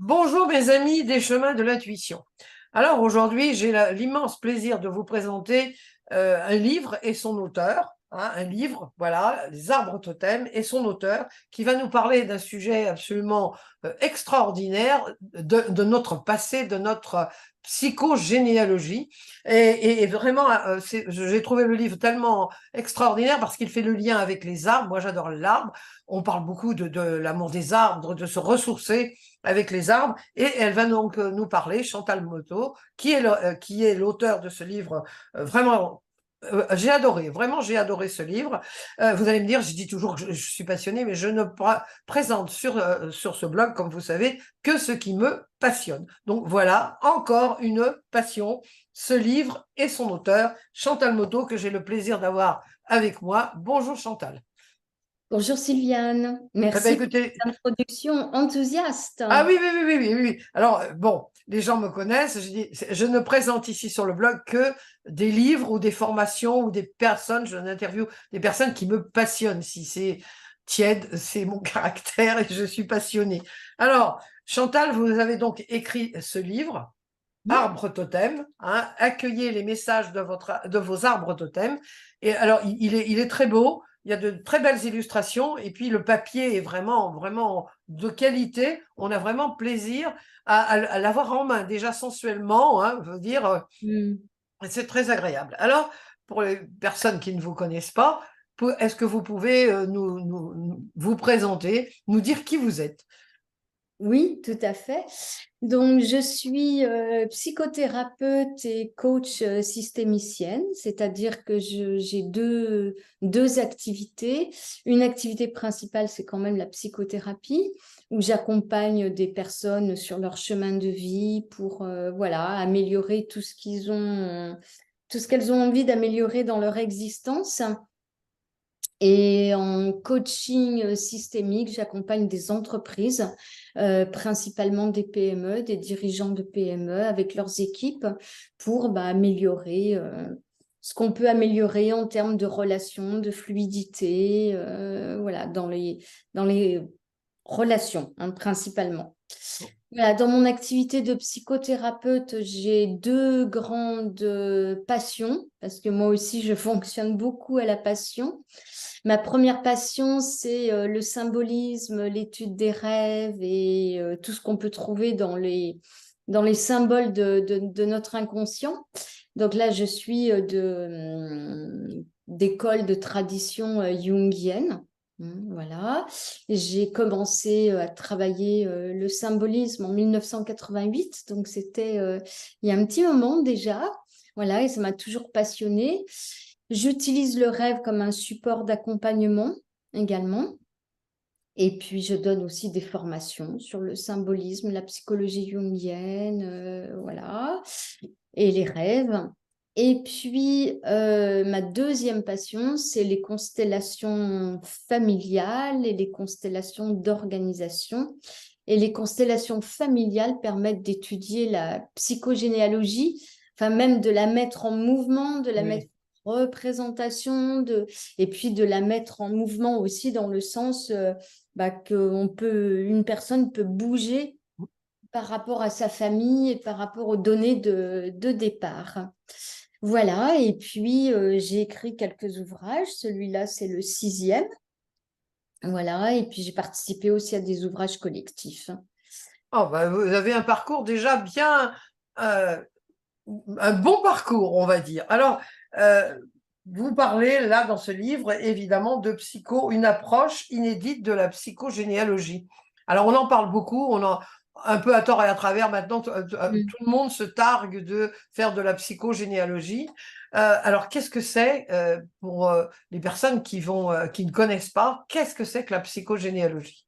Bonjour mes amis des chemins de l'intuition. Alors aujourd'hui, j'ai l'immense plaisir de vous présenter un livre et son auteur. Un livre, voilà, Les arbres totems et son auteur, qui va nous parler d'un sujet absolument extraordinaire de notre passé, de notre psychogénéalogie. Et vraiment, j'ai trouvé le livre tellement extraordinaire parce qu'il fait le lien avec les arbres. Moi, j'adore l'arbre. On parle beaucoup de l'amour des arbres, de se ressourcer avec les arbres, et elle va donc nous parler, Chantal Moto, qui est l'auteur de ce livre. Vraiment, j'ai adoré, vraiment j'ai adoré ce livre. Vous allez me dire, je dis toujours que je suis passionnée, mais je ne présente sur ce blog, comme vous savez, que ce qui me passionne. Donc voilà, encore une passion, ce livre et son auteur, Chantal Moto, que j'ai le plaisir d'avoir avec moi. Bonjour Chantal. Bonjour Sylviane, Eh bien, merci pour écoutez, cette introduction enthousiaste. ah oui, oui, oui, oui, oui, oui. Alors, bon, les gens me connaissent, je ne présente ici sur le blog que des livres ou des formations ou des personnes, je n'interviewe des personnes qui me passionnent. Si c'est tiède, c'est mon caractère et je suis passionnée. Alors, Chantal, vous avez donc écrit ce livre, Arbre totem, hein, accueillez les messages de vos arbres totems. Et alors, il est très beau, il y a de très belles illustrations, et puis le papier est vraiment, vraiment de qualité. On a vraiment plaisir à l'avoir en main, déjà sensuellement, hein, je veux dire, Mm. c'est très agréable. Alors, pour les personnes qui ne vous connaissent pas, est-ce que vous pouvez vous présenter, nous dire qui vous êtes? Oui, tout à fait. Donc, je suis psychothérapeute et coach systémicienne, c'est-à-dire que j'ai deux activités. Une activité principale, c'est quand même la psychothérapie, où j'accompagne des personnes sur leur chemin de vie pour voilà, améliorer tout ce qu'elles ont envie d'améliorer dans leur existence. Et en coaching systémique, j'accompagne des entreprises, principalement des PME, des dirigeants de PME avec leurs équipes pour améliorer ce qu'on peut améliorer en termes de relations, de fluidité, voilà, dans les relations, hein, principalement. Voilà, dans mon activité de psychothérapeute, j'ai deux grandes passions, parce que moi aussi, je fonctionne beaucoup à la passion. Ma première passion, c'est le symbolisme, l'étude des rêves et tout ce qu'on peut trouver dans les symboles de notre inconscient. Donc là, je suis d'école de tradition jungienne. Voilà. J'ai commencé à travailler le symbolisme en 1988, donc c'était il y a un petit moment déjà. Voilà, et ça m'a toujours passionnée. J'utilise le rêve comme un support d'accompagnement également. Et puis, je donne aussi des formations sur le symbolisme, la psychologie jungienne, voilà, et les rêves. Et puis, ma deuxième passion, c'est les constellations familiales et les constellations d'organisation. Et les constellations familiales permettent d'étudier la psychogénéalogie, enfin même de la mettre en mouvement, de la mettre Oui. en représentation, et puis de la mettre en mouvement aussi dans le sens une personne peut bouger par rapport à sa famille et par rapport aux données de départ. Voilà, et puis j'ai écrit quelques ouvrages. Celui-là, c'est le sixième. Voilà, et puis j'ai participé aussi à des ouvrages collectifs. Oh, bah, vous avez un parcours déjà bien, euh, un bon parcours, on va dire. Alors, euh, vous parlez là dans ce livre, évidemment, une approche inédite de la psychogénéalogie. Alors, on en parle beaucoup, un peu à tort et à travers maintenant, Mm. tout le monde se targue de faire de la psychogénéalogie. Alors, qu'est-ce que c'est pour les personnes qui ne connaissent pas, qu'est-ce que c'est que la psychogénéalogie?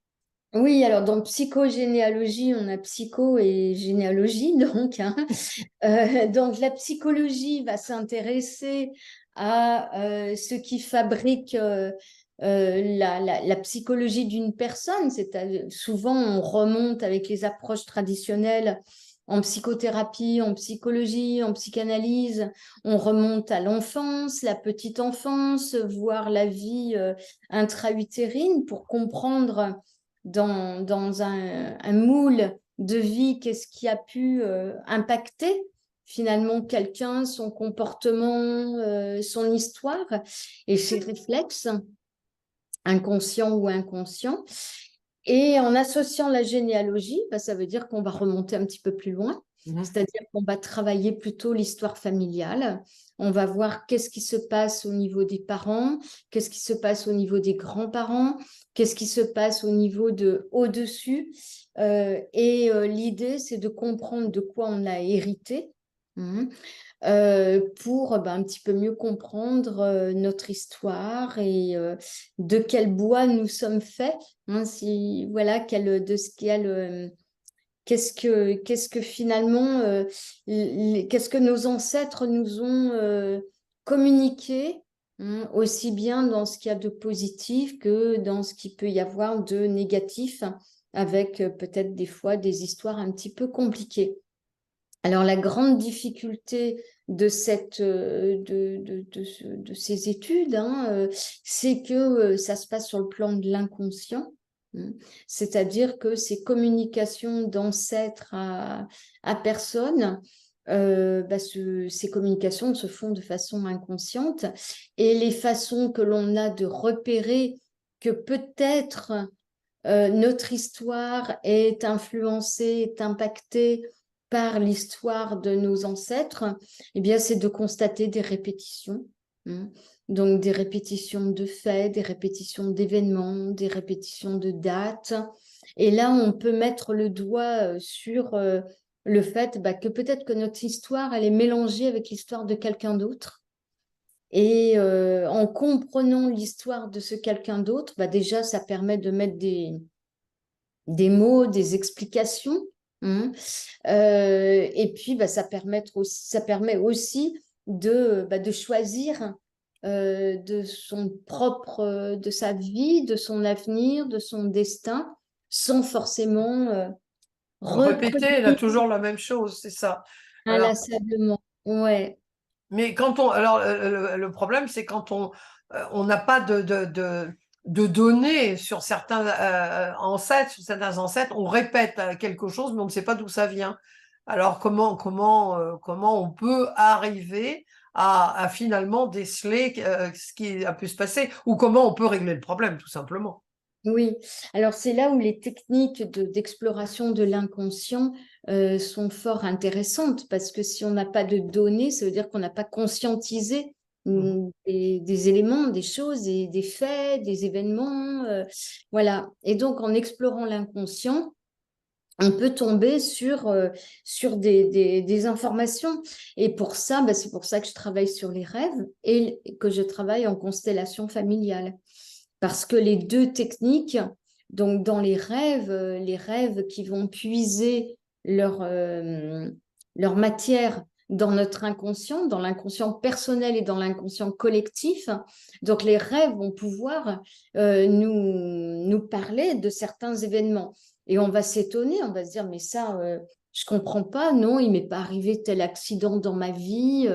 Oui, alors dans psychogénéalogie, on a psycho et généalogie, donc, hein. Donc la psychologie va s'intéresser à ce qui fabrique la psychologie d'une personne. Souvent, on remonte avec les approches traditionnelles en psychothérapie, en psychologie, en psychanalyse. On remonte à l'enfance, la petite enfance, voire la vie intra-utérine pour comprendre dans un moule de vie, qu'est-ce qui a pu impacter finalement quelqu'un, son comportement, son histoire et ses réflexes, inconscients ou inconscients. Et en associant la généalogie, bah, ça veut dire qu'on va remonter un petit peu plus loin. C'est-à-dire qu'on va travailler plutôt l'histoire familiale. On va voir qu'est-ce qui se passe au niveau des parents, qu'est-ce qui se passe au niveau des grands-parents, qu'est-ce qui se passe au niveau de au-dessus. L'idée, c'est de comprendre de quoi on a hérité. Pour un petit peu mieux comprendre notre histoire et de quel bois nous sommes faits. Voilà, qu'est-ce que finalement, qu'est-ce que nos ancêtres nous ont communiqué, aussi bien dans ce qu'il y a de positif que dans ce qu'il peut y avoir de négatif, avec peut-être des fois des histoires un petit peu compliquées. Alors, la grande difficulté de ces études, c'est que ça se passe sur le plan de l'inconscient. C'est-à-dire que ces communications d'ancêtres à personne, ces communications se font de façon inconsciente et les façons que l'on a de repérer que peut-être notre histoire est influencée, est impactée par l'histoire de nos ancêtres, eh bien, c'est de constater des répétitions. Donc, des répétitions de faits, des répétitions d'événements, des répétitions de dates. Et là, on peut mettre le doigt sur le fait que peut-être que notre histoire, elle est mélangée avec l'histoire de quelqu'un d'autre. Et en comprenant l'histoire de ce quelqu'un d'autre, déjà, ça permet de mettre des mots, des explications. Et puis, ça permet aussi de choisir de de sa vie, de son avenir, de son destin, sans forcément Répéter, là, toujours la même chose, c'est ça. Alors, inlassablement. Ouais. mais alors le problème, c'est quand on n'a pas de données sur certains ancêtres, on répète quelque chose, mais on ne sait pas d'où ça vient. Alors comment on peut arriver à finalement déceler ce qui a pu se passer, ou comment on peut régler le problème, tout simplement. Oui, alors c'est là où les techniques d'exploration de l'inconscient sont fort intéressantes parce que si on n'a pas de données, ça veut dire qu'on n'a pas conscientisé des éléments, des choses, des faits, des événements. Voilà. Et donc en explorant l'inconscient, on peut tomber sur des informations. Et pour ça, c'est pour ça que je travaille sur les rêves et que je travaille en constellation familiale. Parce que les deux techniques, donc dans les rêves qui vont puiser leur matière dans notre inconscient, dans l'inconscient personnel et dans l'inconscient collectif. Donc les rêves vont pouvoir nous parler de certains événements. Et on va s'étonner, on va se dire, mais ça, je comprends pas, non, il m'est pas arrivé tel accident dans ma vie,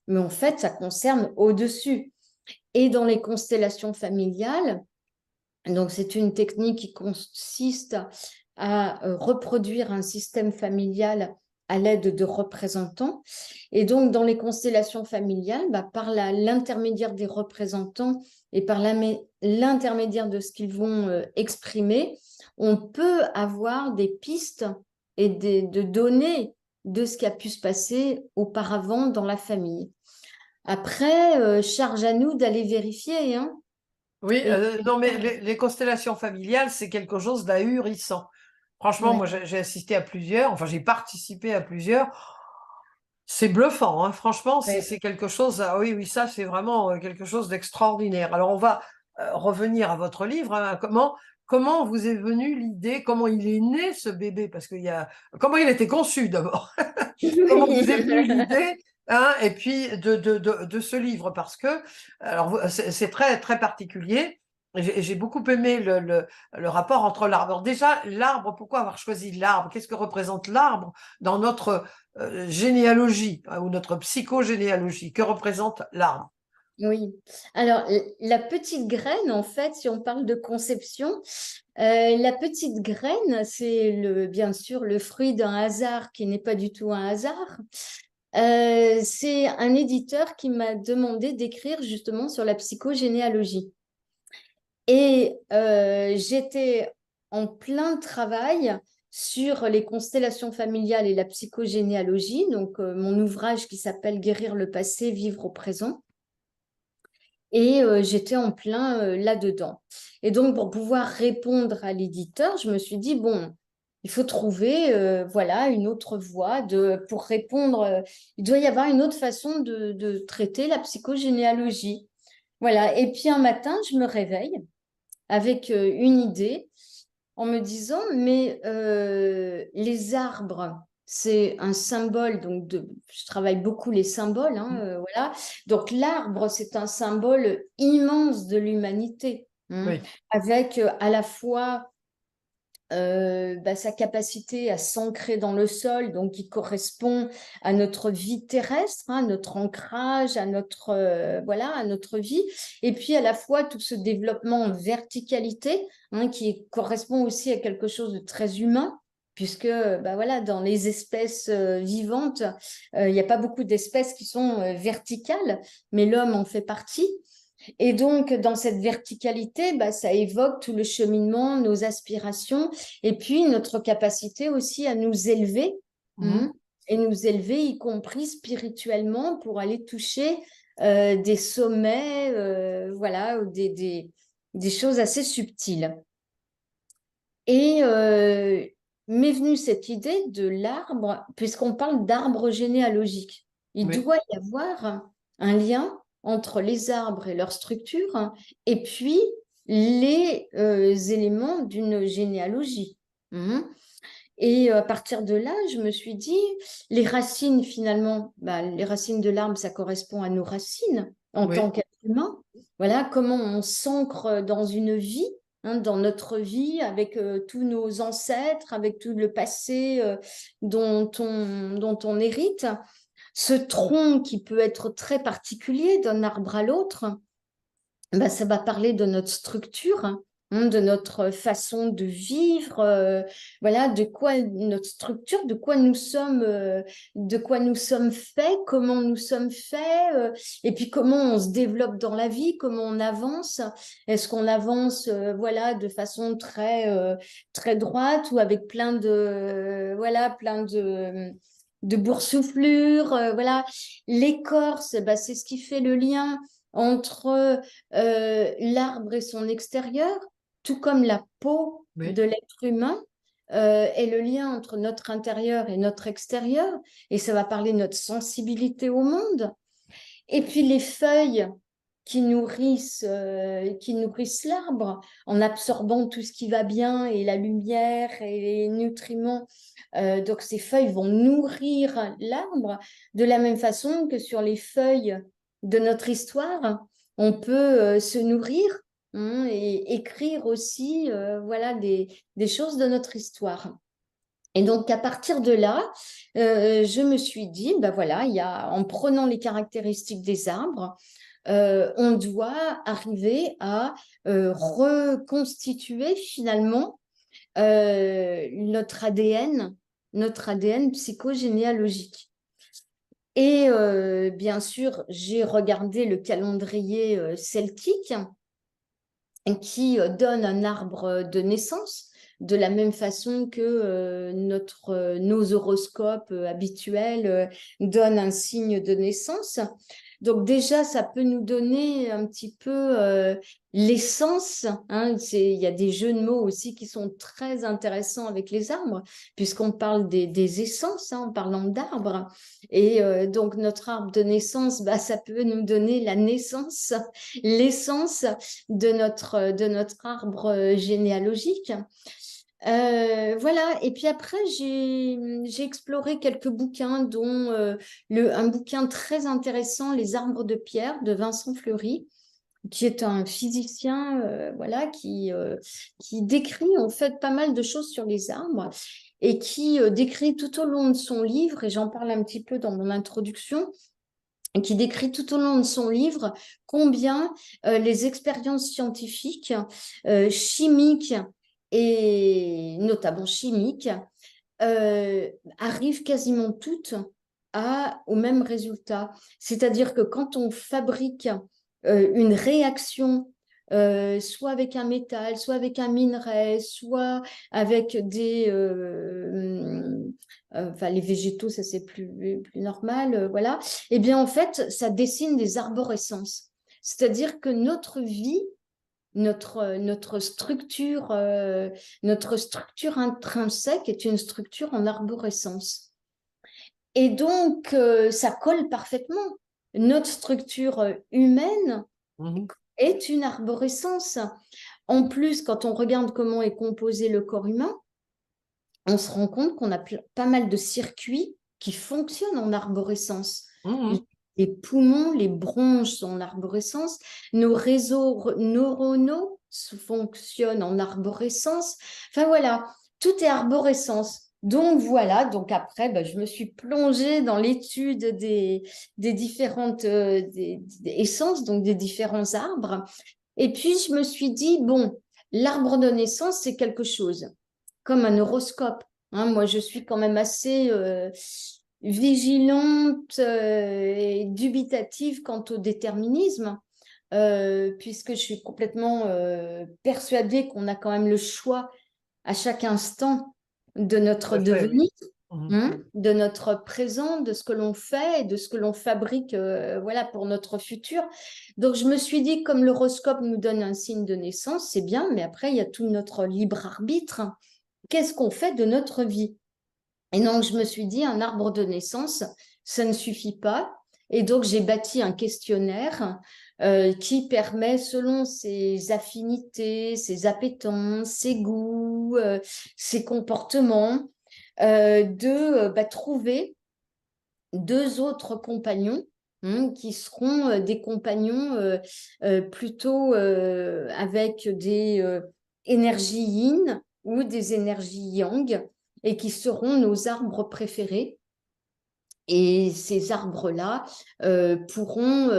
mais en fait, ça concerne au-dessus. Et dans les constellations familiales, donc c'est une technique qui consiste à reproduire un système familial à l'aide de représentants. Et donc, dans les constellations familiales, par l'intermédiaire des représentants et par l'intermédiaire de ce qu'ils vont exprimer, on peut avoir des pistes et de données de ce qui a pu se passer auparavant dans la famille. Après, charge à nous d'aller vérifier. Oui, non, mais les constellations familiales, c'est quelque chose d'ahurissant. Franchement, Ouais. moi, j'ai assisté à plusieurs, enfin, j'ai participé à plusieurs. C'est bluffant, hein. Franchement, Ouais. c'est quelque chose, ah oui, oui, ça, c'est vraiment quelque chose d'extraordinaire. Alors, on va revenir à votre livre, hein. Comment vous est venue l'idée, comment il est né ce bébé? Parce comment il a été conçu d'abord? Comment vous est venue l'idée, hein, et puis de ce livre? Parce que, alors, c'est très, très particulier. J'ai beaucoup aimé le rapport entre l'arbre. Alors déjà, l'arbre, pourquoi avoir choisi l'arbre? Qu'est-ce que représente l'arbre dans notre généalogie, hein, ou notre psychogénéalogie? Que représente l'arbre? Oui. Alors, la petite graine, en fait, si on parle de conception, la petite graine, c'est bien sûr le fruit d'un hasard qui n'est pas du tout un hasard. C'est un éditeur qui m'a demandé d'écrire justement sur la psychogénéalogie. Et j'étais en plein travail sur les constellations familiales et la psychogénéalogie, donc mon ouvrage qui s'appelle Guérir le passé, vivre au présent. Et j'étais en plein là-dedans. Et donc, pour pouvoir répondre à l'éditeur, je me suis dit, bon, il faut trouver voilà, une autre voie pour répondre. Il doit y avoir une autre façon de traiter la psychogénéalogie. Voilà. Et puis un matin, je me réveille avec une idée en me disant, mais les arbres, c'est un symbole, donc je travaille beaucoup les symboles, hein, voilà. Donc l'arbre, c'est un symbole immense de l'humanité, hein, Oui, avec à la fois sa capacité à s'ancrer dans le sol, donc qui correspond à notre vie terrestre, hein, notre ancrage, à notre voilà, à notre vie, et puis à la fois tout ce développement en verticalité, hein, qui correspond aussi à quelque chose de très humain. Puisque voilà, dans les espèces vivantes, il n'y a pas beaucoup d'espèces qui sont verticales, mais l'homme en fait partie. Et donc, dans cette verticalité, ça évoque tout le cheminement, nos aspirations, et puis notre capacité aussi à nous élever, mhm, et nous élever, y compris spirituellement, pour aller toucher des sommets, voilà, ou des choses assez subtiles. Et m'est venue cette idée de l'arbre, puisqu'on parle d'arbre généalogique. Il oui, doit y avoir un lien entre les arbres et leur structure, hein, et puis les éléments d'une généalogie. Mhm. Et à partir de là, je me suis dit, les racines finalement, les racines de l'arbre, ça correspond à nos racines en tant oui, qu'être humain. Voilà comment on s'ancre dans une vie, hein, dans notre vie, avec tous nos ancêtres, avec tout le passé dont on hérite. Ce tronc qui peut être très particulier d'un arbre à l'autre, ça va parler de notre structure, hein, de notre façon de vivre, voilà, de quoi notre structure, de quoi nous sommes faits, comment nous sommes faits, et puis comment on se développe dans la vie, comment on avance. Est-ce qu'on avance, voilà, de façon très droite ou avec voilà, plein de boursouflures, voilà. L'écorce, c'est ce qui fait le lien entre l'arbre et son extérieur, tout comme la peau oui, de l'être humain est le lien entre notre intérieur et notre extérieur, et ça va parler de notre sensibilité au monde. Et puis les feuilles qui nourrissent l'arbre en absorbant tout ce qui va bien et la lumière et les nutriments. Donc ces feuilles vont nourrir l'arbre de la même façon que sur les feuilles de notre histoire, on peut se nourrir, hein, et écrire aussi voilà, des choses de notre histoire. Et donc, à partir de là, je me suis dit, voilà, en prenant les caractéristiques des arbres, on doit arriver à reconstituer finalement notre ADN psychogénéalogique. Et bien sûr, j'ai regardé le calendrier celtique qui donne un arbre de naissance de la même façon que nos horoscopes habituels donnent un signe de naissance. Donc déjà, ça peut nous donner un petit peu l'essence, hein. Il y a des jeux de mots aussi qui sont très intéressants avec les arbres, puisqu'on parle des essences, hein, en parlant d'arbres. Et donc notre arbre de naissance, ça peut nous donner la naissance, l'essence de notre arbre généalogique. Voilà, et puis après, j'ai exploré quelques bouquins, dont un bouquin très intéressant, Les arbres de pierre, de Vincent Fleury, qui est un physicien voilà, qui décrit en fait pas mal de choses sur les arbres et qui décrit tout au long de son livre, et j'en parle un petit peu dans mon introduction, qui décrit tout au long de son livre combien les expériences scientifiques, chimiques et notamment chimiques, arrivent quasiment toutes au même résultat. C'est-à-dire que quand on fabrique une réaction, soit avec un métal, soit avec un minerai, soit avec enfin, les végétaux, ça c'est plus normal, voilà. Eh bien, en fait, ça dessine des arborescences. C'est-à-dire que notre vie, notre structure intrinsèque est une structure en arborescence. Et donc, ça colle parfaitement. Notre structure humaine Mhm. est une arborescence. En plus, quand on regarde comment est composé le corps humain, on se rend compte qu'on a pas mal de circuits qui fonctionnent en arborescence. Mhm. Les poumons, les bronches sont en arborescence, nos réseaux neuronaux fonctionnent en arborescence. Enfin voilà, tout est arborescence. Donc voilà, donc après, je me suis plongée dans l'étude des différentes essences, donc des différents arbres. Et puis je me suis dit, bon, l'arbre de naissance, c'est quelque chose comme un horoscope. Hein. Moi, je suis quand même assez vigilante et dubitative quant au déterminisme, puisque je suis complètement persuadée qu'on a quand même le choix à chaque instant de Tout notre à fait, oui. devenir, Mhm. hein, de notre présent, de ce que l'on fait et de ce que l'on fabrique voilà, pour notre futur. Donc, je me suis dit, comme l'horoscope nous donne un signe de naissance, c'est bien, mais après, il y a tout notre libre arbitre. Qu'est-ce qu'on fait de notre vie? Et donc, je me suis dit, un arbre de naissance, ça ne suffit pas. Et donc, j'ai bâti un questionnaire qui permet, selon ses affinités, ses appétences, ses goûts, ses comportements, de trouver deux autres compagnons, hein, qui seront des compagnons plutôt avec des énergies yin ou des énergies yang, et qui seront nos arbres préférés. Et ces arbres-là pourront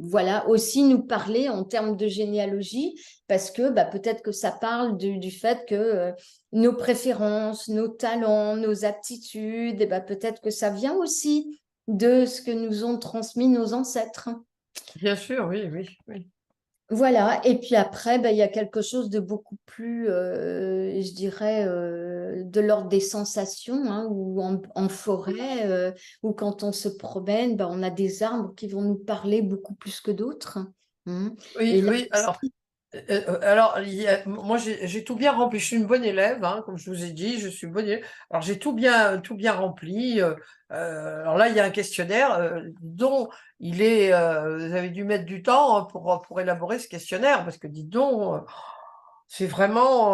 voilà, aussi nous parler en termes de généalogie, parce que peut-être que ça parle du fait que nos préférences, nos talents, nos aptitudes, et peut-être que ça vient aussi de ce que nous ont transmis nos ancêtres. Bien sûr, oui, oui, oui. Voilà, et puis après, il y a quelque chose de beaucoup plus, je dirais, de l'ordre des sensations, hein, ou en forêt, ou quand on se promène, on a des arbres qui vont nous parler beaucoup plus que d'autres. Hein. Oui, Et là, oui, alors moi j'ai tout bien rempli, je suis une bonne élève, hein, comme je vous ai dit, je suis une bonne élève. Alors j'ai tout bien rempli. Alors là, il y a un questionnaire dont vous avez dû mettre du temps hein, pour élaborer ce questionnaire, parce que dites donc, c'est vraiment,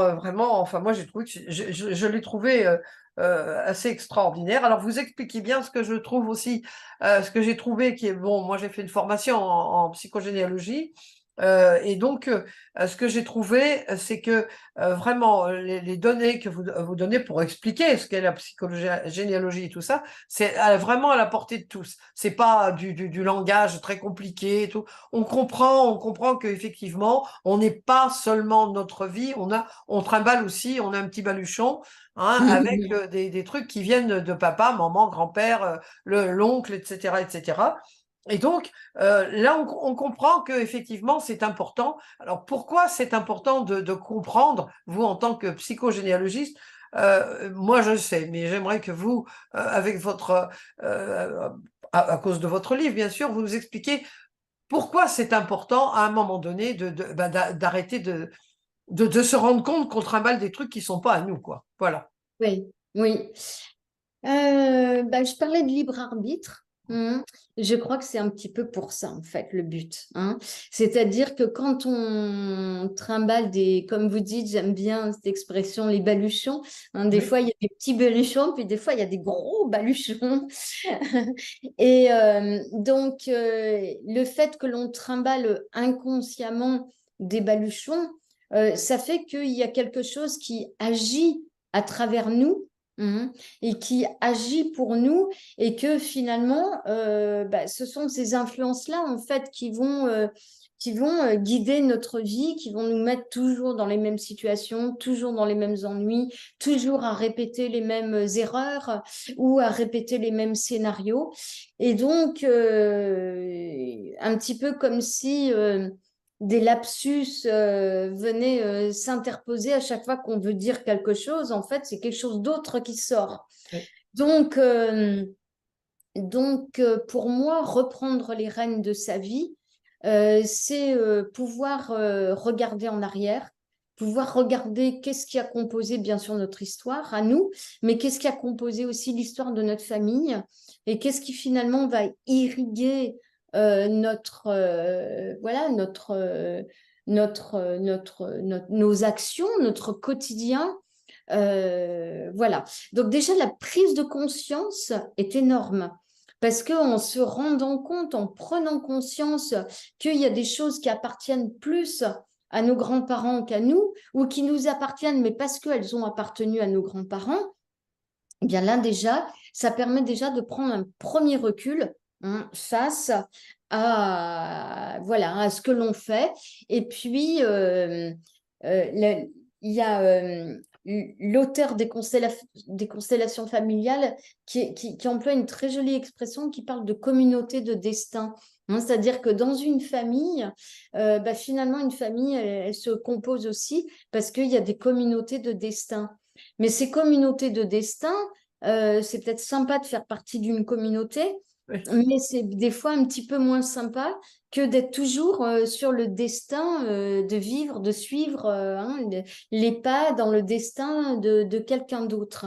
enfin moi j'ai trouvé que je l'ai trouvé assez extraordinaire. Alors vous expliquez bien ce que je trouve aussi, ce que j'ai trouvé qui est bon. Moi j'ai fait une formation en psychogénéalogie. Et donc, ce que j'ai trouvé, c'est que vraiment les données que vous donnez pour expliquer ce qu'est la psychologie, généalogie et tout ça, c'est vraiment à la portée de tous. C'est pas du langage très compliqué et tout. On comprend qu'effectivement, on n'est pas seulement notre vie, on trimballe aussi, on a un petit baluchon, hein, avec des trucs qui viennent de papa, maman, grand-père, l'oncle, etc., etc. Et donc, là, on comprend qu'effectivement, c'est important. Alors, pourquoi c'est important de comprendre, vous, en tant que psychogénéalogiste, moi, je sais, mais j'aimerais que vous, avec euh, à cause de votre livre, bien sûr, vous nous expliquiez pourquoi c'est important, à un moment donné, d'arrêter de se rendre compte qu'on trimballe des trucs qui sont pas à nous, quoi. Voilà. oui, oui. Je parlais de libre arbitre. Je crois que c'est un petit peu pour ça, en fait, le but. Hein. C'est-à-dire que quand on trimballe comme vous dites, j'aime bien cette expression, les baluchons. Hein, des Oui. fois, il y a des petits baluchons, puis des fois, il y a des gros baluchons. Et donc, le fait que l'on trimballe inconsciemment des baluchons, ça fait qu'il y a quelque chose qui agit à travers nous et qui agit pour nous et que finalement, ce sont ces influences-là en fait qui vont guider notre vie, qui vont nous mettre toujours dans les mêmes situations, toujours dans les mêmes ennuis, toujours à répéter les mêmes erreurs ou à répéter les mêmes scénarios. Et donc, un petit peu comme si des lapsus venaient s'interposer à chaque fois qu'on veut dire quelque chose. En fait, c'est quelque chose d'autre qui sort. Oui. Donc, pour moi, reprendre les rênes de sa vie, c'est pouvoir regarder en arrière, pouvoir regarder qu'est-ce qui a composé, bien sûr, notre histoire à nous, mais qu'est-ce qui a composé aussi l'histoire de notre famille et qu'est-ce qui finalement va irriguer nos actions, notre quotidien. Voilà. Donc déjà, la prise de conscience est énorme. Parce qu'en se rendant compte, en prenant conscience qu'il y a des choses qui appartiennent plus à nos grands-parents qu'à nous, ou qui nous appartiennent, mais parce qu'elles ont appartenu à nos grands-parents, eh bien là déjà, ça permet déjà de prendre un premier recul face à ce que l'on fait. Et puis, il y a l'auteur des constellations familiales qui emploie une très jolie expression qui parle de communauté de destin. C'est-à-dire que dans une famille, finalement, une famille, elle se compose aussi parce qu'il y a des communautés de destin. Mais ces communautés de destin, c'est peut-être sympa de faire partie d'une communauté, Oui. mais c'est des fois un petit peu moins sympa que d'être toujours sur le destin de vivre, de suivre les pas dans le destin de quelqu'un d'autre.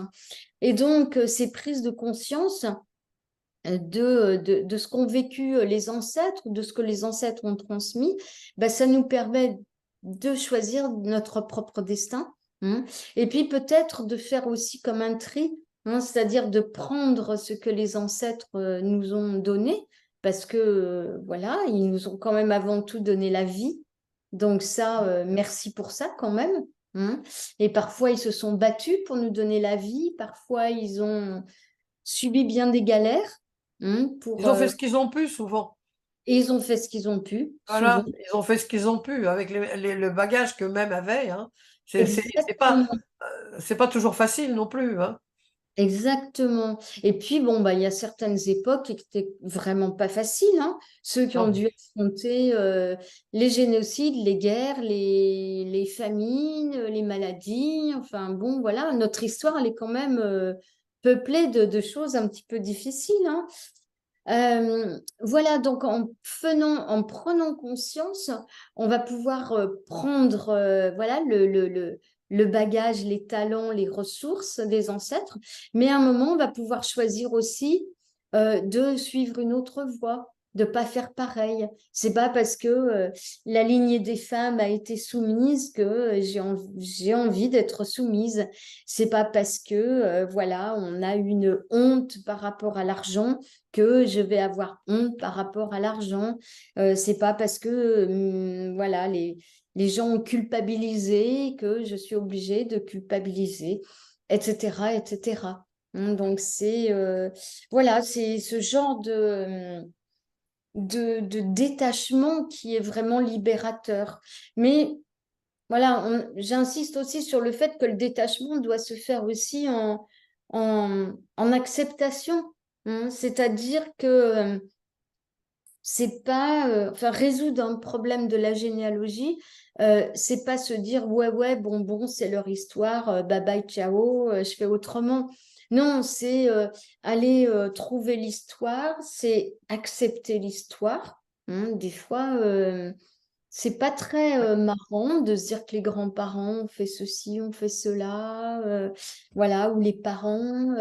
Et donc, ces prises de conscience de ce qu'ont vécu les ancêtres, de ce que les ancêtres ont transmis, ça nous permet de choisir notre propre destin. Et puis peut-être de faire aussi comme un tri, c'est-à-dire de prendre ce que les ancêtres nous ont donné, parce que voilà, ils nous ont quand même avant tout donné la vie. Donc ça, merci pour ça quand même. Et parfois, ils se sont battus pour nous donner la vie, parfois, ils ont subi bien des galères Ils ont fait ce qu'ils ont pu souvent. et ils ont fait ce qu'ils ont pu, souvent. Voilà, ils ont fait ce qu'ils ont pu avec le bagage qu'eux-mêmes avaient, hein. Exactement. C'est pas toujours facile non plus, hein. Exactement. Et puis, bon, il y a certaines époques qui étaient vraiment pas faciles, hein. Ceux qui ont Non. dû affronter les génocides, les guerres, les famines, les maladies. Enfin, bon, voilà, notre histoire, elle est quand même peuplée de choses un petit peu difficiles, hein. Voilà, donc en prenant conscience, on va pouvoir prendre voilà, le bagage, les talents, les ressources des ancêtres, mais à un moment, on va pouvoir choisir aussi de suivre une autre voie, de pas faire pareil. C'est pas parce que la lignée des femmes a été soumise que j'ai envie d'être soumise. C'est pas parce que voilà, on a une honte par rapport à l'argent que je vais avoir honte par rapport à l'argent. C'est pas parce que voilà, les gens ont culpabilisé que je suis obligée de culpabiliser, etc., etc. Donc c'est voilà, c'est ce genre de détachement qui est vraiment libérateur. Mais voilà, j'insiste aussi sur le fait que le détachement doit se faire aussi en acceptation. C'est-à-dire que c'est pas, enfin, résoudre un problème de la généalogie, c'est pas se dire ouais, ouais, bon, c'est leur histoire, bye bye, ciao, je fais autrement. Non, c'est aller trouver l'histoire, c'est accepter l'histoire. Des fois, c'est pas très marrant de se dire que les grands-parents ont fait ceci, ont fait cela, voilà, ou les parents,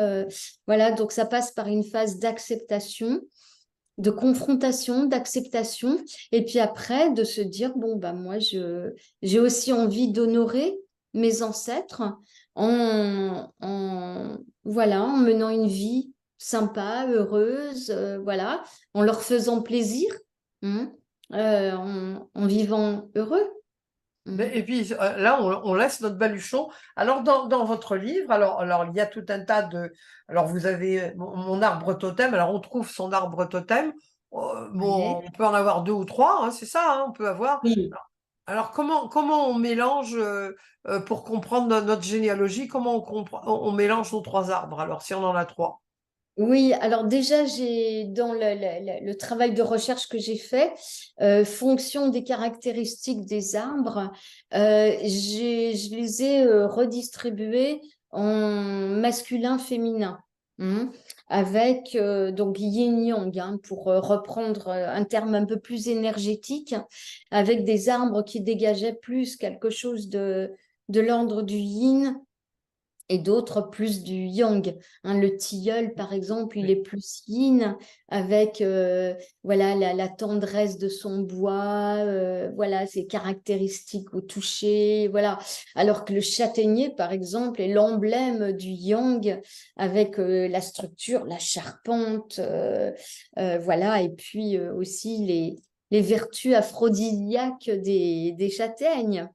voilà. Donc ça passe par une phase d'acceptation, de confrontation, d'acceptation, et puis après de se dire bon moi j'ai aussi envie d'honorer mes ancêtres voilà, en menant une vie sympa, heureuse, voilà, en leur faisant plaisir. hein, en vivant heureux. Et puis là, on laisse notre baluchon. Alors, dans votre livre, alors, il y a tout un tas de. Alors, vous avez mon arbre totem. Alors, on trouve son arbre totem. Bon, Ouais. on peut en avoir 2 ou 3, hein, c'est ça, hein, on peut avoir. Oui. Alors, comment on mélange, pour comprendre notre généalogie, comment on mélange nos 3 arbres, alors, si on en a 3? Oui, alors déjà, j'ai dans le travail de recherche que j'ai fait, fonction des caractéristiques des arbres, je les ai redistribués en masculin, féminin, hein, avec donc yin-yang, hein, pour reprendre un terme un peu plus énergétique, avec des arbres qui dégageaient plus quelque chose de l'ordre du yin et d'autres plus du yang, hein. Le tilleul, par exemple, il est plus yin, avec voilà, la tendresse de son bois, voilà, ses caractéristiques au toucher, voilà. Alors que le châtaignier, par exemple, est l'emblème du yang, avec la structure, la charpente, voilà, et puis aussi les vertus aphrodisiaques des châtaignes.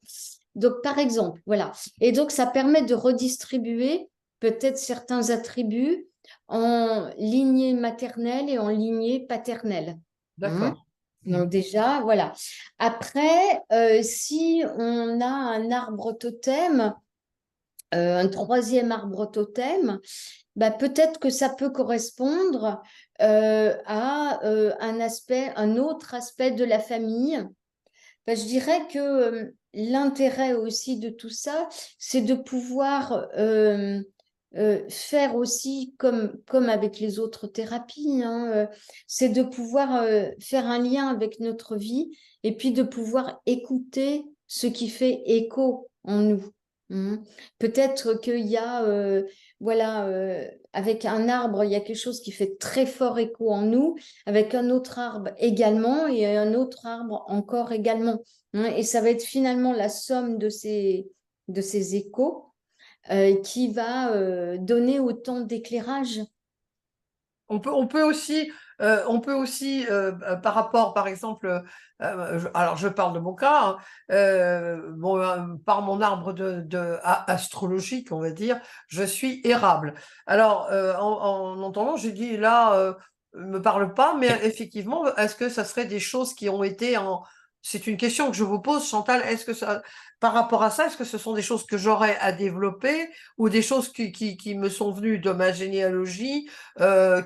Donc, par exemple, voilà. Et donc, ça permet de redistribuer peut-être certains attributs en lignée maternelle et en lignée paternelle. Hein. D'accord. Donc déjà, voilà. Après, si on a un arbre totem, un troisième arbre totem, bah, peut-être que ça peut correspondre à un autre aspect de la famille. Ben, je dirais que l'intérêt aussi de tout ça, c'est de pouvoir faire aussi comme avec les autres thérapies, hein, c'est de pouvoir faire un lien avec notre vie et puis de pouvoir écouter ce qui fait écho en nous. Hein. Peut-être qu'il y a, voilà, avec un arbre, il y a quelque chose qui fait très fort écho en nous, avec un autre arbre également et un autre arbre encore également. Hein. Et ça va être finalement la somme de ces échos qui va donner autant d'éclairage. On peut aussi, par rapport, par exemple, alors je parle de mon cas, hein, bon, par mon arbre astrologique, on va dire, je suis érable. Alors, en entendant, j'ai dit là, me parle pas, mais effectivement, est-ce que ça serait des choses qui ont été en. C'est une question que je vous pose, Chantal. Est-ce que ça, par rapport à ça, est-ce que ce sont des choses que j'aurais à développer ou des choses qui me sont venues de ma généalogie?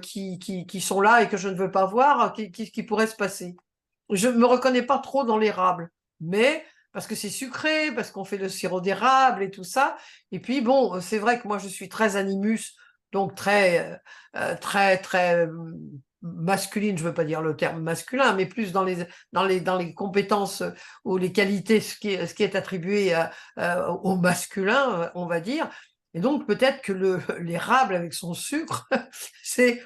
Qui sont là et que je ne veux pas voir, qui pourrait se passer. Je ne me reconnais pas trop dans l'érable, mais parce que c'est sucré, parce qu'on fait le sirop d'érable et tout ça. Et puis bon, c'est vrai que moi je suis très animus, donc très masculine, je ne veux pas dire le terme masculin, mais plus dans les compétences ou les qualités, ce qui est attribué au masculin, on va dire. Et donc peut-être que l'érable avec son sucre, c'est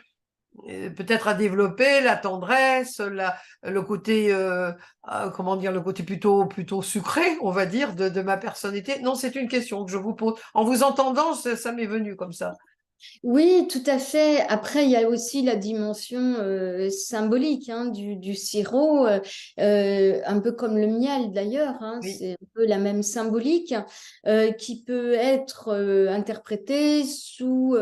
peut-être à développer la tendresse, le côté, comment dire, le côté plutôt sucré, on va dire, de ma personnalité. Non, c'est une question que je vous pose. En vous entendant, ça m'est venu comme ça. Oui, tout à fait. Après, il y a aussi la dimension symbolique, hein, du sirop, un peu comme le miel d'ailleurs, hein, Oui, c'est un peu la même symbolique qui peut être interprétée sous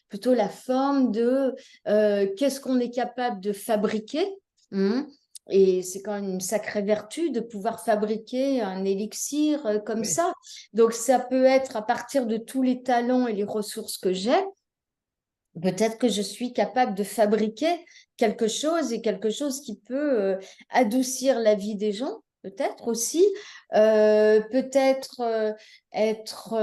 plutôt la forme de qu'est-ce qu'on est capable de fabriquer. Hein. Et c'est quand même une sacrée vertu de pouvoir fabriquer un élixir comme oui. ça. Donc, ça peut être à partir de tous les talents et les ressources que j'ai. Peut-être que je suis capable de fabriquer quelque chose et quelque chose qui peut adoucir la vie des gens, peut-être aussi, peut-être être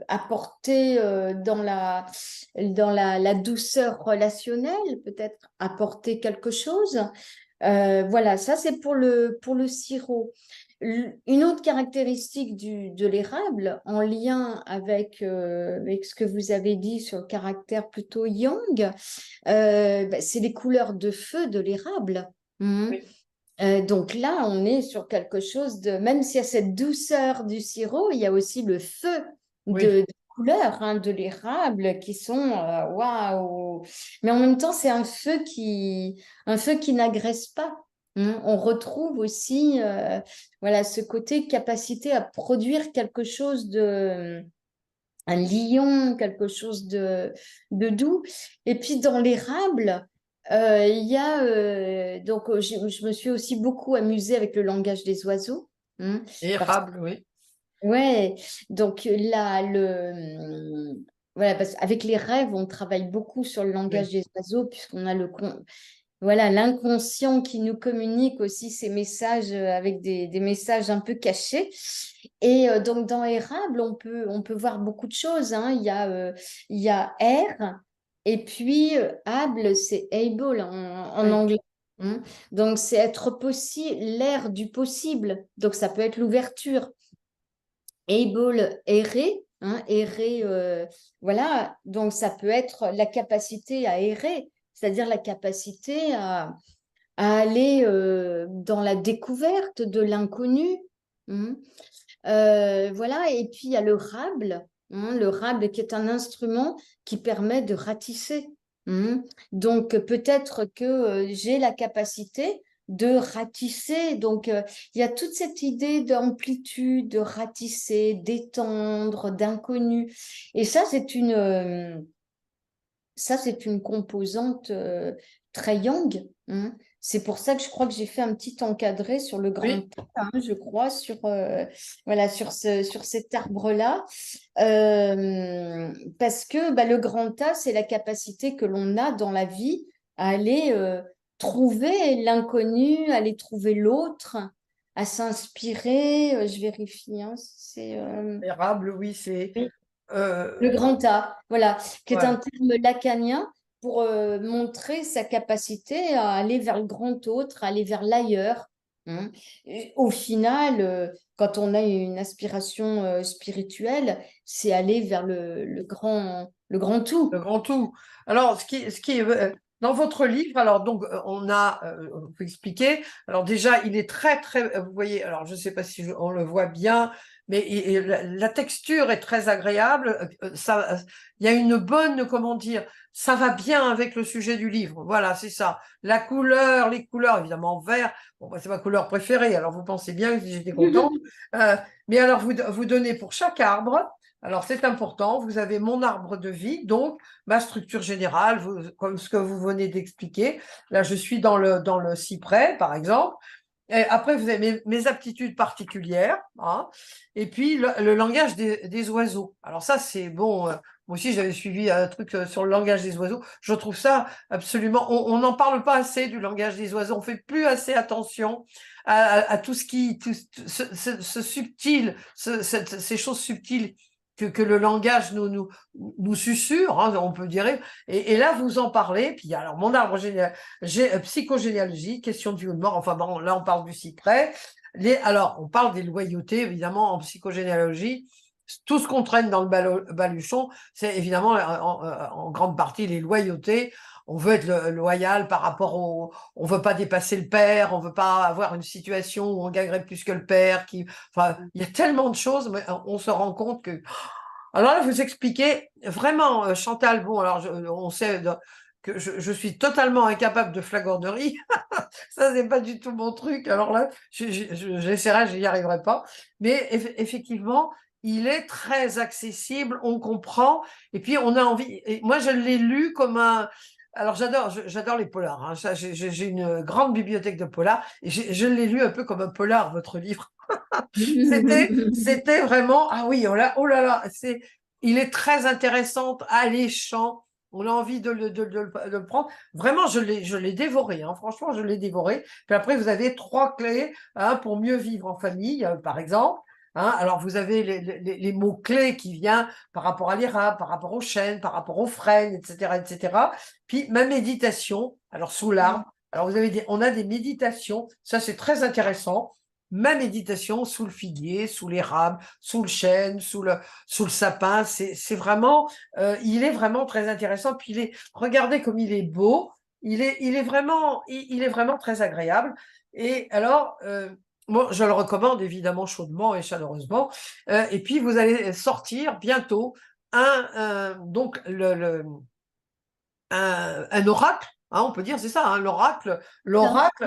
apporté dans la douceur relationnelle, peut-être apporter quelque chose. Voilà, ça c'est pour le sirop. Une autre caractéristique de l'érable, en lien avec ce que vous avez dit sur le caractère plutôt yang, bah, c'est les couleurs de feu de l'érable. Mhm. Oui, Donc là, on est sur quelque chose de, même s'il y a cette douceur du sirop, il y a aussi le feu oui. de couleurs, hein, de l'érable qui sont waouh. Mais en même temps, c'est un feu qui n'agresse pas. On retrouve aussi voilà, ce côté capacité à produire quelque chose de un lion, quelque chose de doux. Et puis dans l'érable, il y a donc je me suis aussi beaucoup amusée avec le langage des oiseaux. Parce Érable, oui. ouais, donc là, voilà, parce qu'avec les rêves, on travaille beaucoup sur le langage Oui. des oiseaux, puisqu'on a voilà, l'inconscient qui nous communique aussi ces messages avec des messages un peu cachés. Et donc, dans Érable, on peut voir beaucoup de choses, hein. Il y a air, et puis able, c'est able en Oui. anglais, hein. Donc, c'est être possible, l'air du possible. Donc, ça peut être l'ouverture. Able, errer, hein, errer, voilà. Donc, ça peut être la capacité à errer, c'est-à-dire la capacité à aller dans la découverte de l'inconnu. Hein. Voilà, et puis il y a le rable, hein, le rable qui est un instrument qui permet de ratisser. Hein. Donc peut-être que j'ai la capacité de ratisser. Donc il y a toute cette idée d'amplitude, de ratisser, d'étendre, d'inconnu. Et ça, c'est une composante très yang. Hein. C'est pour ça que je crois que j'ai fait un petit encadré sur le grand Oui. tas, hein, je crois, voilà, sur cet arbre-là. Parce que bah, le grand tas, c'est la capacité que l'on a dans la vie à aller trouver l'inconnu, à aller trouver l'autre, à s'inspirer. Je vérifie, hein, Érable, oui, c'est... le euh, grand A, voilà, qui est un ouais. terme lacanien pour montrer sa capacité à aller vers le grand autre, à aller vers l'ailleurs. Hein. Et au final, quand on a une aspiration spirituelle, c'est aller vers le grand Le tout. grand tout. Alors, ce qui est dans votre livre, alors donc on peut expliquer. Alors déjà, il est très très, vous voyez. Alors je ne sais pas si on le voit bien, mais la texture est très agréable. Il y a une bonne, comment dire, ça va bien avec le sujet du livre. Voilà, c'est ça. La couleur, les couleurs, évidemment vert. Bon, bah, c'est ma couleur préférée. Alors vous pensez bien que j'étais contente. Euh, mais alors vous donnez pour chaque arbre. Alors, c'est important, vous avez mon arbre de vie, donc ma structure générale, comme ce que vous venez d'expliquer. Là, je suis dans le cyprès, par exemple. Et après, vous avez mes aptitudes particulières, hein, et puis le langage des oiseaux. Alors ça, c'est bon. Moi aussi, j'avais suivi un truc sur le langage des oiseaux. Je trouve ça absolument. On n'en parle pas assez du langage des oiseaux. On fait plus assez attention à tout ce qui, ce subtil, ces choses subtiles que le langage nous susurre, hein, on peut dire. Et là, vous en parlez. Puis alors, mon arbre psychogénéalogie, question de vie ou de mort. Enfin bon, là, on parle du cyprès. Alors, on parle des loyautés, évidemment, en psychogénéalogie. Tout ce qu'on traîne dans le baluchon, c'est évidemment en grande partie les loyautés. On veut être loyal par rapport on veut pas dépasser le père, on veut pas avoir une situation où on gagnerait plus que le père. Enfin, il y a tellement de choses, mais on se rend compte que alors là, vous expliquez vraiment, Chantal, bon, alors on sait que je suis totalement incapable de flagornerie. Ça, c'est pas du tout mon truc. Alors là, j'essaierai, je n'y arriverai pas. Mais effectivement, il est très accessible, on comprend, et puis on a envie. Et moi, je l'ai lu comme un. Alors j'adore les polars. Hein. J'ai une grande bibliothèque de polars, et je l'ai lu un peu comme un polar, votre livre. C'était vraiment, ah oui, oh là là, il est très intéressant, alléchant. On a envie de le prendre. Vraiment, je l'ai dévoré. Hein. Franchement, je l'ai dévoré. Puis après, vous avez 3 clés, hein, pour mieux vivre en famille, par exemple. Hein. Alors, vous avez les mots-clés qui viennent par rapport à l'IRA, par rapport aux chênes, par rapport aux frênes, etc., etc. Puis ma méditation, alors sous l'arbre. Alors, on a des méditations. Ça, c'est très intéressant. Ma méditation sous le figuier, sous l'érable, sous le chêne, sous le sapin, c'est vraiment, il est vraiment très intéressant. Puis regardez comme il est beau, il est vraiment très agréable. Et alors, moi, je le recommande évidemment chaudement et chaleureusement. Et puis, vous allez sortir bientôt donc un oracle Hein, on peut dire, c'est ça, hein, l'oracle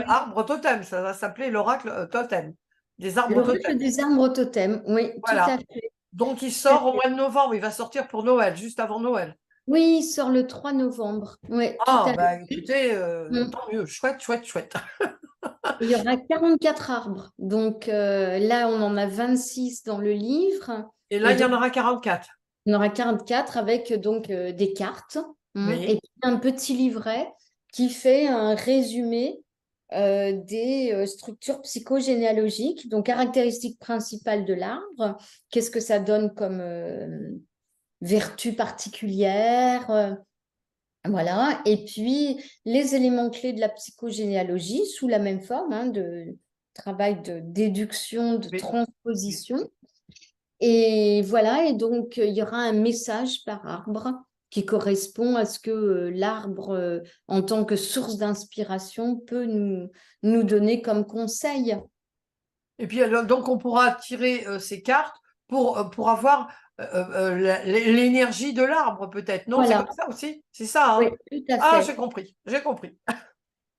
arbre totem. Ça va s'appeler l'oracle totem, des arbres L'oracle totems. des arbres totems, oui, tout à Voilà. fait. Donc, il Tout à sort au fait. mois de novembre. Il va sortir pour Noël, juste avant Noël. Oui, il sort le 3 novembre. Oui, tout Ah, à bah fait. écoutez, Mm. tant mieux. Chouette, chouette, chouette. Il y aura 44 arbres. Donc là, on en a 26 dans le livre. Et là, Et il y donc, en aura 44. on aura 44 avec donc des cartes, et Oui. puis un petit livret qui fait un résumé des structures psychogénéalogiques, donc caractéristiques principales de l'arbre, qu'est-ce que ça donne comme vertu particulière, voilà, et puis les éléments clés de la psychogénéalogie sous la même forme, de travail de déduction, de Oui. transposition. Et voilà, et donc il y aura un message par arbre qui correspond à ce que l'arbre, en tant que source d'inspiration, peut nous donner comme conseil. Et puis, alors, donc, on pourra tirer ces cartes pour avoir l'énergie de l'arbre, peut-être. Non, c'est Voilà, comme ça aussi? C'est ça, oui, hein? tout à Ah, fait, j'ai compris, j'ai compris.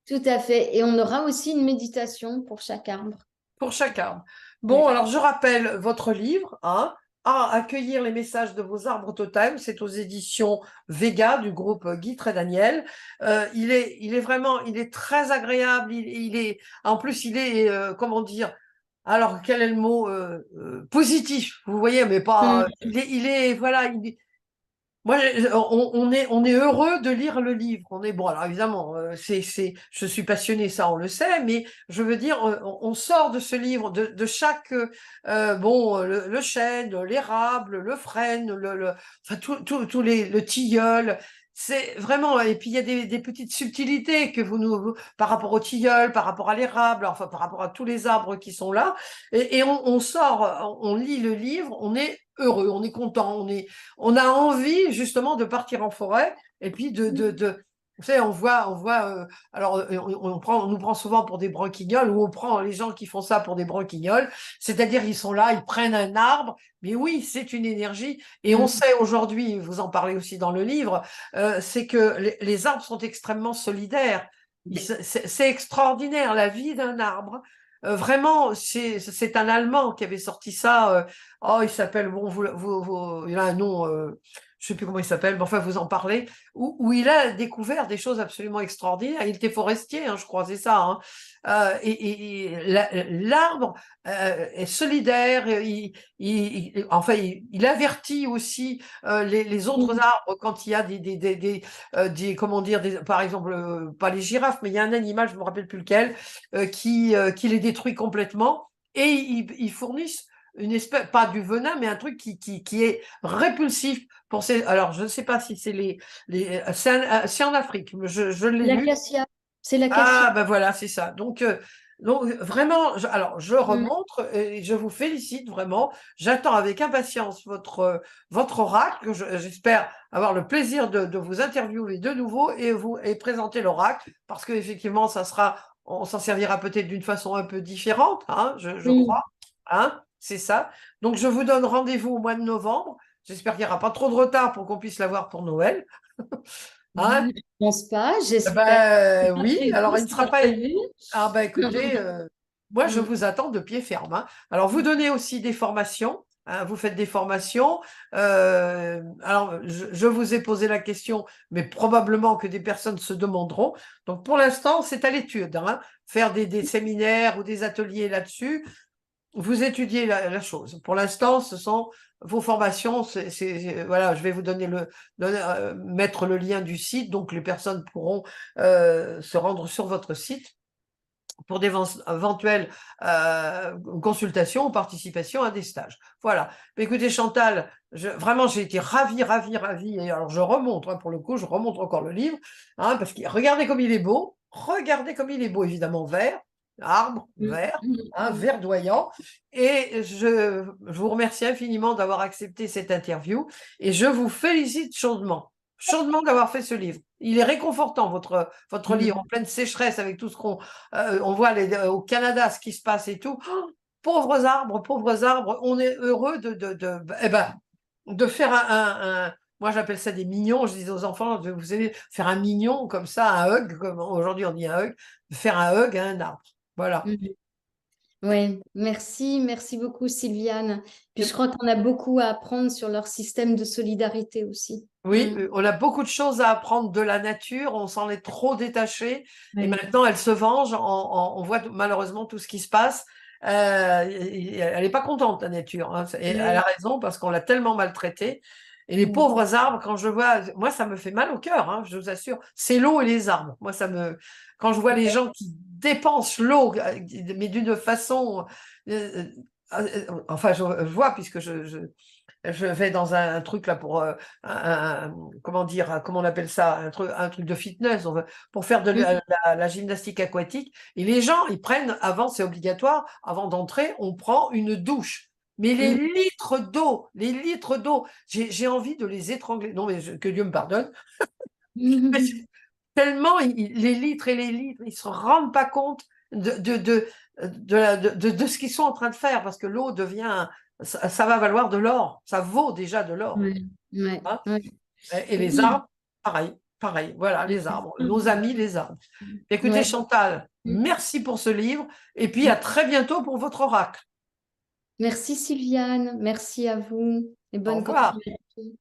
tout à fait. Et on aura aussi une méditation pour chaque arbre. Pour chaque arbre. Bon, Oui. alors je rappelle votre livre, hein, à accueillir les messages de vos arbres totems. C'est aux éditions Vega du groupe Guy Daniel. Il est vraiment, il est très agréable. En plus, il est, comment dire, alors quel est le mot positif, vous voyez, mais pas. Mm. Voilà, moi, on est heureux de lire le livre. On est bon. Alors évidemment, je suis passionnée, ça on le sait, mais je veux dire, on sort de ce livre, de chaque, bon, le chêne, l'érable, le frêne, enfin tous le tilleul. C'est vraiment, et puis il y a des petites subtilités que par rapport au tilleul, par rapport à l'érable, enfin par rapport à tous les arbres qui sont là, et on sort, on lit le livre, on est heureux, on est content, on a envie justement de partir en forêt et puis vous savez, alors on nous prend souvent pour des branquignoles ou on prend les gens qui font ça pour des branquignoles, c'est-à-dire ils sont là, ils prennent un arbre, mais oui, c'est une énergie et on Mm. sait aujourd'hui, vous en parlez aussi dans le livre, c'est que les arbres sont extrêmement solidaires. C'est extraordinaire la vie d'un arbre. Vraiment, c'est un Allemand qui avait sorti ça. Oh, il s'appelle, bon, il a un nom, je sais plus comment il s'appelle, mais enfin, vous en parlez, où il a découvert des choses absolument extraordinaires. Il était forestier, hein, je crois, c'est ça. Hein. L'arbre est solidaire, enfin, il avertit aussi les autres Mm. arbres quand il y a comment dire, par exemple, pas les girafes, mais il y a un animal, je me rappelle plus lequel, qui les détruit complètement, et ils fournissent une espèce, pas du venin, mais un truc qui est répulsif pour ces. Alors, je ne sais pas si c'est c'est en Afrique, je l'ai lu. L'acacia, c'est l'acacia. Ah, ben voilà, c'est ça. Donc vraiment, alors je Mm. remontre et je vous félicite vraiment. J'attends avec impatience votre oracle. J'espère avoir le plaisir de vous interviewer de nouveau et présenter l'oracle parce qu'effectivement, on s'en servira peut-être d'une façon un peu différente, hein, je Oui. crois. Hein, c'est ça. Donc, je vous donne rendez-vous au mois de novembre. J'espère qu'il n'y aura pas trop de retard pour qu'on puisse l'avoir pour Noël. Hein? Je pense pas, Eh j'espère. ben Pas oui, prévu, alors il ne c'est sera pas pas. prévu. Ah ben écoutez, moi je Mm. vous attends de pied ferme. Hein. Alors vous donnez aussi des formations, hein, vous faites des formations. Alors je vous ai posé la question, mais probablement que des personnes se demanderont. Donc pour l'instant, c'est à l'étude. Hein. Faire des séminaires ou des ateliers là-dessus, vous étudiez la chose. Pour l'instant, ce sont vos formations. Voilà, je vais vous mettre le lien du site, donc les personnes pourront se rendre sur votre site pour d'éventuelles consultations ou participations à des stages. Voilà. Mais écoutez, Chantal, vraiment, j'ai été ravie, ravie, ravie. Et alors, je remonte, hein, pour le coup, je remonte encore le livre, hein, parce que regardez comme il est beau. Regardez comme il est beau, évidemment, vert, arbre, Mm. vert, Mm. hein, Mm. verdoyant. Et je vous remercie infiniment d'avoir accepté cette interview. Et je vous félicite chaudement d'avoir fait ce livre. Il est réconfortant, votre livre, en Mm. pleine sécheresse, avec tout ce on voit au Canada ce qui se passe et tout. Oh, pauvres arbres, on est heureux de faire Moi, j'appelle ça des mignons. Je dis aux enfants, vous savez, faire un mignon comme ça, un hug, comme aujourd'hui on dit un hug, faire un hug à un arbre. Voilà. Mhm. Oui, merci beaucoup Sylviane. Puis je crois qu'on a beaucoup à apprendre sur leur système de solidarité aussi. Oui, on a beaucoup de choses à apprendre de la nature, on s'en est trop détaché et Oui. maintenant elle se venge, on voit malheureusement tout ce qui se passe. Elle n'est pas contente, la nature, hein. Et elle a Oui. raison parce qu'on l'a tellement maltraitée. Et les pauvres arbres, quand je vois, moi ça me fait mal au cœur, hein, je vous assure, c'est l'eau et les arbres. Moi, quand je vois les gens qui dépensent l'eau, mais d'une façon, enfin je vois puisque je vais dans un truc là pour comment dire, comment on appelle ça, un truc de fitness, pour faire de la gymnastique aquatique. Et les gens, ils prennent, avant c'est obligatoire, avant d'entrer, on prend une douche. Mais les litres d'eau, j'ai envie de les étrangler. Non, mais que Dieu me pardonne. Mais tellement les litres et les litres, ils se rendent pas compte de ce qu'ils sont en train de faire, parce que l'eau devient, ça va valoir de l'or, ça vaut déjà de l'or. Ouais, ouais, Hein. ouais. Et les Oui. arbres, pareil, voilà, les arbres, nos amis les arbres. Écoutez, Ouais. Chantal, merci pour ce livre, et puis à très bientôt pour votre oracle. Merci Sylviane, merci à vous et Au bonne revoir. continuation.